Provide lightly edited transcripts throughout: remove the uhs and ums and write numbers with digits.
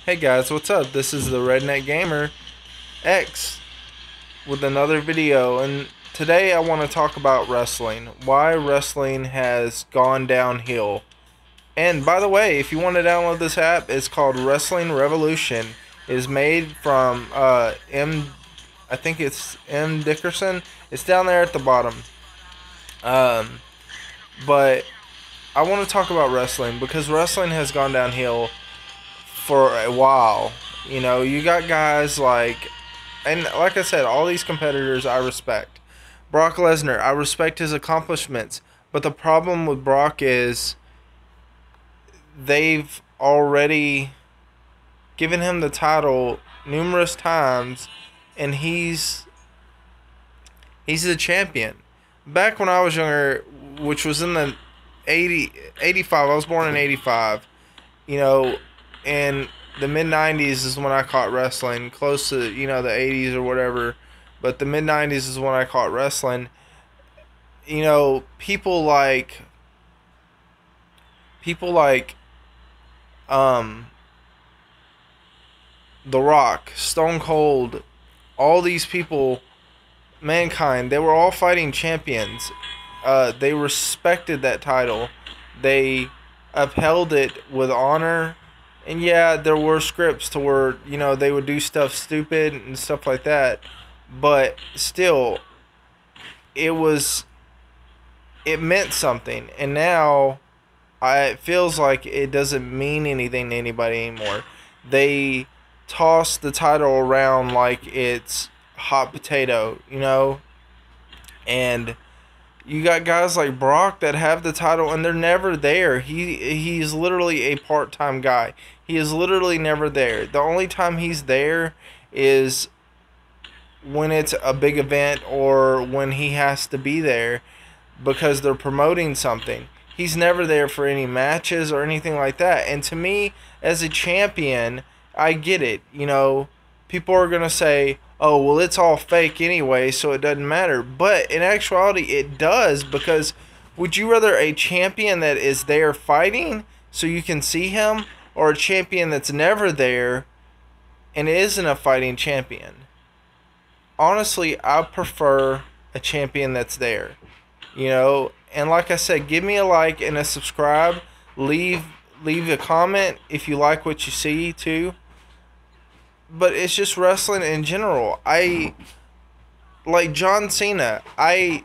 Hey guys, what's up? This is the Redneck Gamer X with another video, and today I want to talk about wrestling. Why wrestling has gone downhill. And by the way, if you want to download this app, it's called Wrestling Revolution. It is made from I think it's M. Dickerson. It's down there at the bottom. But I want to talk about wrestling because wrestling has gone downhill for a while. You know, you got guys like, and like I said, all these competitors I respect. Brock Lesnar, I respect his accomplishments, but the problem with Brock is they've already given him the title numerous times, and he's the champion. Back when I was younger, which was in the 85, I was born in 85, you know, and the mid-90s is when I caught wrestling, close to, you know, the 80s or whatever, but the mid-90s is when I caught wrestling. You know, people like The Rock, Stone Cold, all these people, Mankind, they were all fighting champions. They respected that title. They upheld it with honor. And yeah, there were scripts to where, you know, they would do stuff stupid and stuff like that. But still, it meant something. And now, it feels like it doesn't mean anything to anybody anymore. They toss the title around like it's hot potato, you know? And you got guys like Brock that have the title and they're never there. He's literally a part-time guy. He is literally never there. The only time he's there is when it's a big event or when he has to be there because they're promoting something. He's never there for any matches or anything like that. And to me, as a champion, I get it. You know, people are going to say, oh, well, it's all fake anyway, so it doesn't matter. But in actuality, it does, because would you rather a champion that is there fighting so you can see him, or a champion that's never there and isn't a fighting champion? Honestly, I prefer a champion that's there. You know, and like I said, give me a like and a subscribe. Leave a comment if you like what you see too. But it's just wrestling in general. I like John Cena. I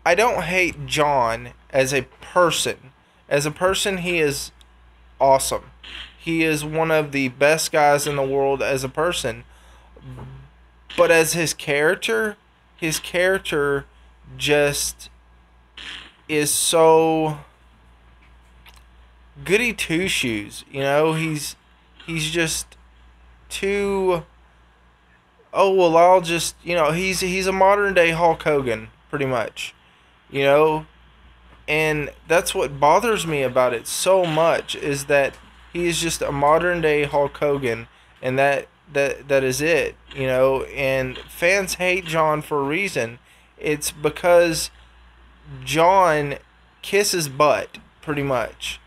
don't hate John as a person. As a person, he is awesome. He is one of the best guys in the world as a person. But as his character just is so goody two shoes. You know, he's just too, oh well, I'll just, you know, he's a modern day Hulk Hogan pretty much, you know. And that's what bothers me about it so much, is that he is just a modern day Hulk Hogan, and that is it, you know. And fans hate John for a reason. It's because John kisses butt pretty much,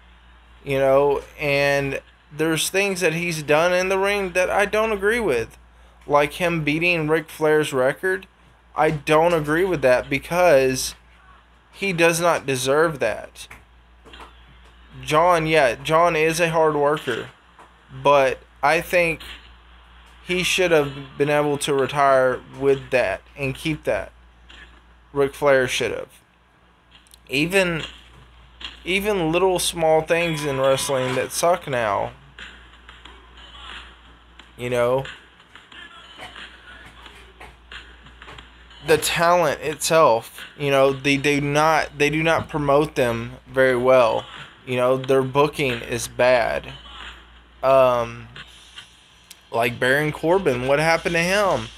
you know. And there's things that he's done in the ring that I don't agree with. Like him beating Ric Flair's record. I don't agree with that because he does not deserve that. John is a hard worker. But I think he should have been able to retire with that and keep that. Ric Flair should have. Even little small things in wrestling that suck now. You know, the talent itself, you know, they do not promote them very well. You know, their booking is bad. Like Baron Corbin, what happened to him?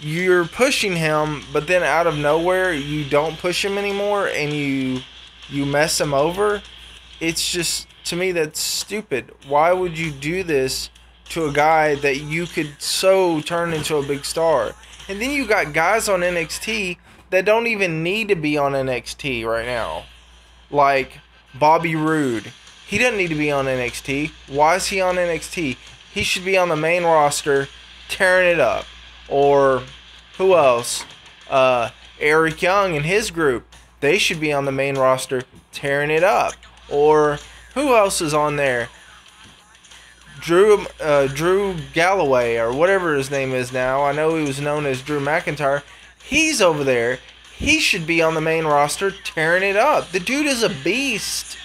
You're pushing him, but then out of nowhere you don't push him anymore and you mess him over. It's just, to me, that's stupid. Why would you do this to a guy that you could so turn into a big star? And then you got guys on NXT that don't even need to be on NXT right now. Like Bobby Roode. He doesn't need to be on NXT. Why is he on NXT? He should be on the main roster, tearing it up. Or who else? Eric Young and his group. They should be on the main roster, tearing it up. Or who else is on there? Drew Galloway, or whatever his name is now. I know he was known as Drew McIntyre. He's over there. He should be on the main roster, tearing it up. The dude is a beast.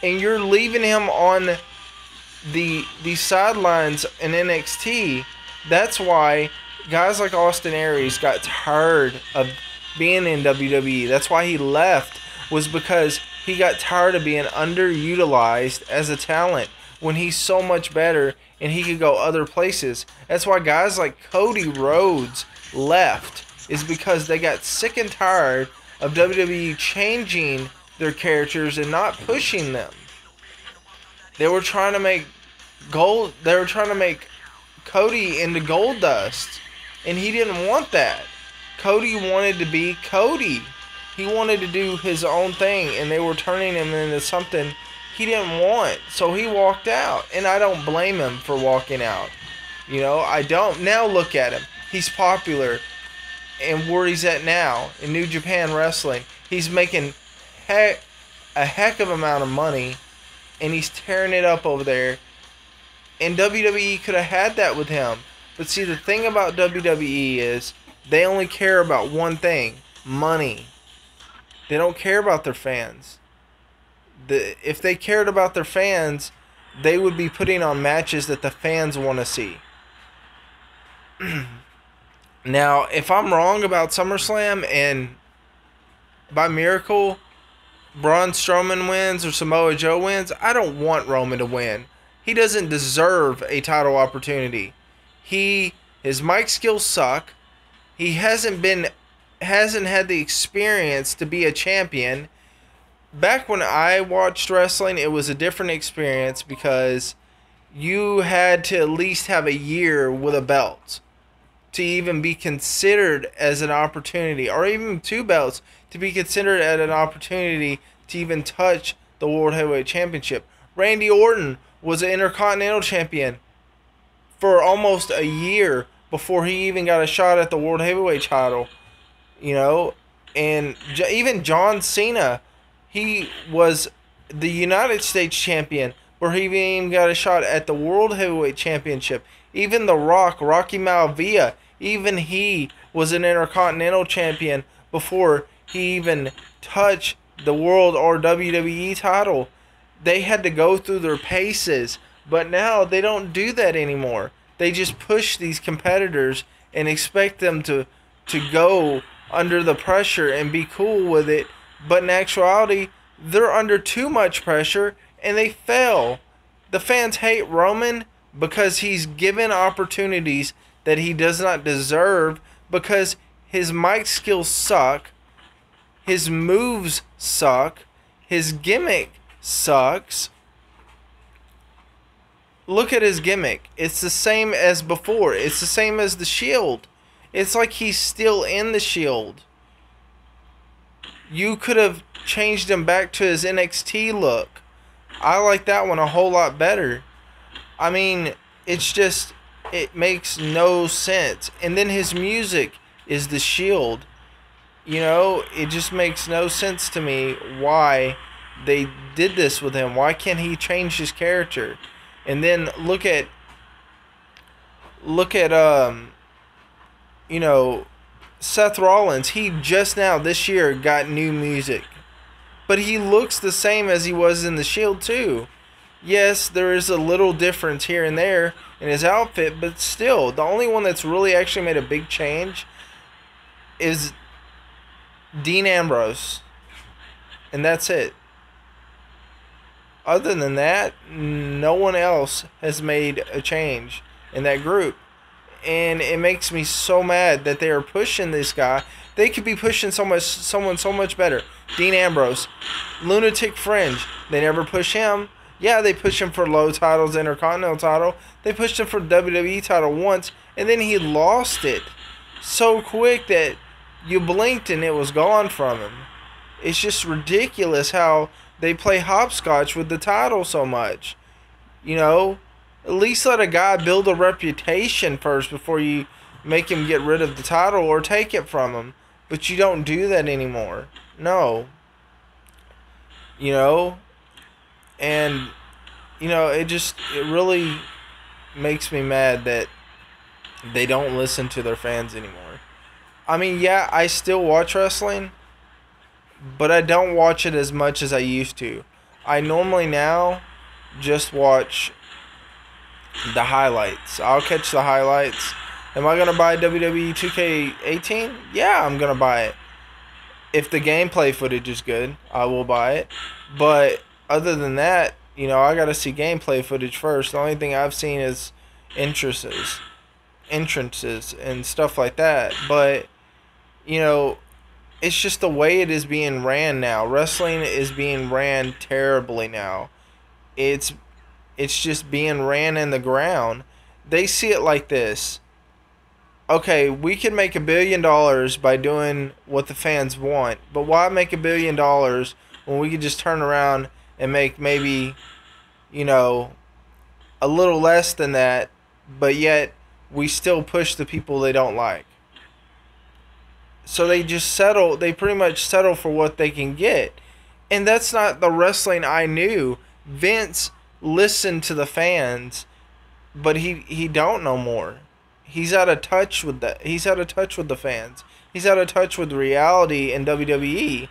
And you're leaving him on the sidelines in NXT. That's why guys like Austin Aries got tired of being in WWE. That's why he left, was because he got tired of being underutilized as a talent when he's so much better and he could go other places. That's why guys like Cody Rhodes left, is because they got sick and tired of WWE changing their characters and not pushing them. They were trying to make Cody into Goldust, and he didn't want that. Cody wanted to be Cody. He wanted to do his own thing, and they were turning him into something he didn't want. So he walked out, and I don't blame him for walking out. You know, I don't. Now look at him. He's popular, and where he's at now in New Japan Wrestling, he's making a heck of amount of money, and he's tearing it up over there. And WWE could have had that with him. But see, the thing about WWE is they only care about one thing: money. They don't care about their fans. If they cared about their fans, they would be putting on matches that the fans want to see. Now, if I'm wrong about SummerSlam and by miracle Braun Strowman wins or Samoa Joe wins, I don't want Roman to win. He doesn't deserve a title opportunity. His mic skills suck. He hasn't had the experience to be a champion. Back when I watched wrestling, it was a different experience because you had to at least have a year with a belt to even be considered as an opportunity, or even 2 belts to be considered as an opportunity to even touch the World Heavyweight Championship. Randy Orton was an Intercontinental Champion for almost a year before he even got a shot at the World Heavyweight title. You know, and even John Cena, he was the United States Champion before he even got a shot at the World Heavyweight Championship. Even The Rock, Rocky Maivia, even he was an Intercontinental Champion before he even touched the World or WWE title. They had to go through their paces, but now they don't do that anymore. They just push these competitors and expect them to go under the pressure and be cool with it, but in actuality, they're under too much pressure and they fail. The fans hate Roman because he's given opportunities that he does not deserve, because his mic skills suck, his moves suck, his gimmick sucks. Look at his gimmick. It's the same as before. It's the same as the Shield. It's like he's still in the Shield. You could have changed him back to his NXT look. I like that one a whole lot better. I mean, it's just, it makes no sense. And then his music is the Shield. You know, it just makes no sense to me why they did this with him. Why can't he change his character? And then look at you know, Seth Rollins. He just now this year got new music, but he looks the same as he was in the Shield too. Yes, there is a little difference here and there in his outfit, but still, the only one that's really actually made a big change is Dean Ambrose, and that's it. Other than that, no one else has made a change in that group. And it makes me so mad that they are pushing this guy. They could be pushing someone so much better. Dean Ambrose, Lunatic Fringe. They never push him. Yeah, they push him for low titles, Intercontinental title. They pushed him for WWE title once, and then he lost it so quick that you blinked and it was gone from him. It's just ridiculous how they play hopscotch with the title so much. You know, at least let a guy build a reputation first before you make him get rid of the title or take it from him. But you don't do that anymore. No. You know, and you know, it really makes me mad that they don't listen to their fans anymore. I mean, yeah, I still watch wrestling, but I don't watch it as much as I used to. I normally now just watch the highlights. I'll catch the highlights. Am I going to buy WWE 2K18? Yeah, I'm going to buy it. If the gameplay footage is good, I will buy it. But other than that, you know, I got to see gameplay footage first. The only thing I've seen is entrances and stuff like that. But, you know, it's just the way it is being ran now. Wrestling is being ran terribly now. It's just being ran in the ground. They see it like this. Okay, we can make $1 billion by doing what the fans want, but why make $1 billion when we could just turn around and make maybe, you know, a little less than that, but yet we still push the people they don't like. So they pretty much settle for what they can get. And that's not the wrestling I knew. Vince listened to the fans, but he don't no more. He's out of touch with that. He's out of touch with the fans. He's out of touch with reality in WWE.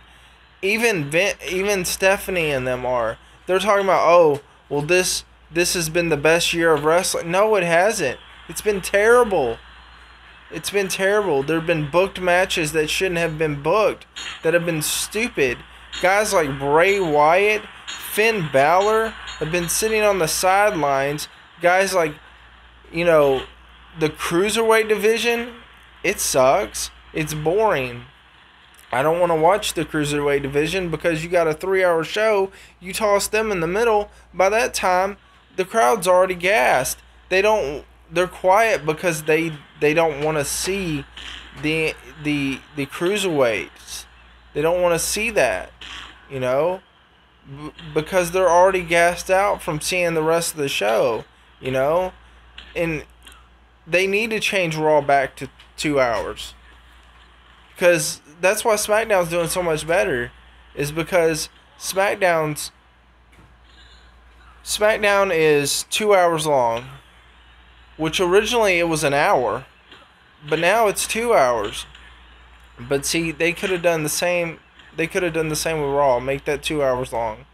Even Stephanie and them are. They're talking about, oh, well, this has been the best year of wrestling. No, it hasn't. It's been terrible. It's been terrible. There have been booked matches that shouldn't have been booked, that have been stupid. Guys like Bray Wyatt, Finn Balor have been sitting on the sidelines. Guys like, you know, the Cruiserweight division, it sucks. It's boring. I don't want to watch the Cruiserweight division because you got a 3-hour show. You toss them in the middle. By that time, the crowd's already gassed. They're quiet because they don't want to see the Cruiserweights. They don't want to see that, you know, because they're already gassed out from seeing the rest of the show, you know, and they need to change Raw back to 2 hours, because that's why SmackDown's doing so much better, is because SmackDown is 2 hours long, which originally it was an hour, but now it's 2 hours. But see, they could have done the same. They could have done the same with Raw. Make that 2 hours long.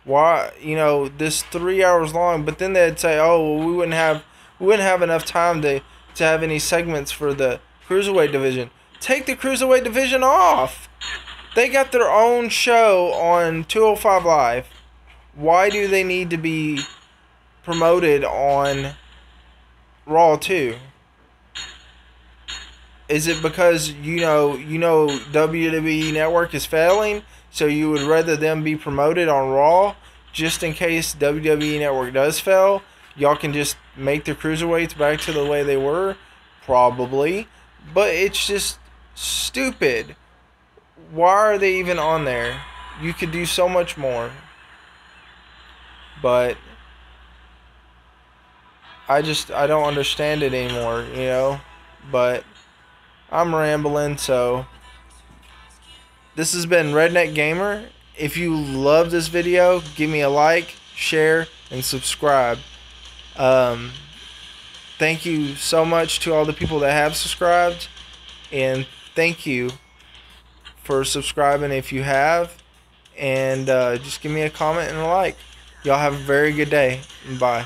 Why, you know, this 3 hours long? But then they'd say, oh, well, we wouldn't have enough time to have any segments for the Cruiserweight division. Take the Cruiserweight division off. They got their own show on 205 Live. Why do they need to be promoted on Raw too? Is it because you know WWE Network is failing, so you would rather them be promoted on Raw just in case WWE Network does fail? Y'all can just make the Cruiserweights back to the way they were? Probably. But it's just stupid. Why are they even on there? You could do so much more. But I don't understand it anymore, you know? But I'm rambling, so this has been Redneck Gamer. If you love this video, give me a like, share, and subscribe. Thank you so much to all the people that have subscribed, and thank you for subscribing if you have, and just give me a comment and a like. Y'all have a very good day. Bye.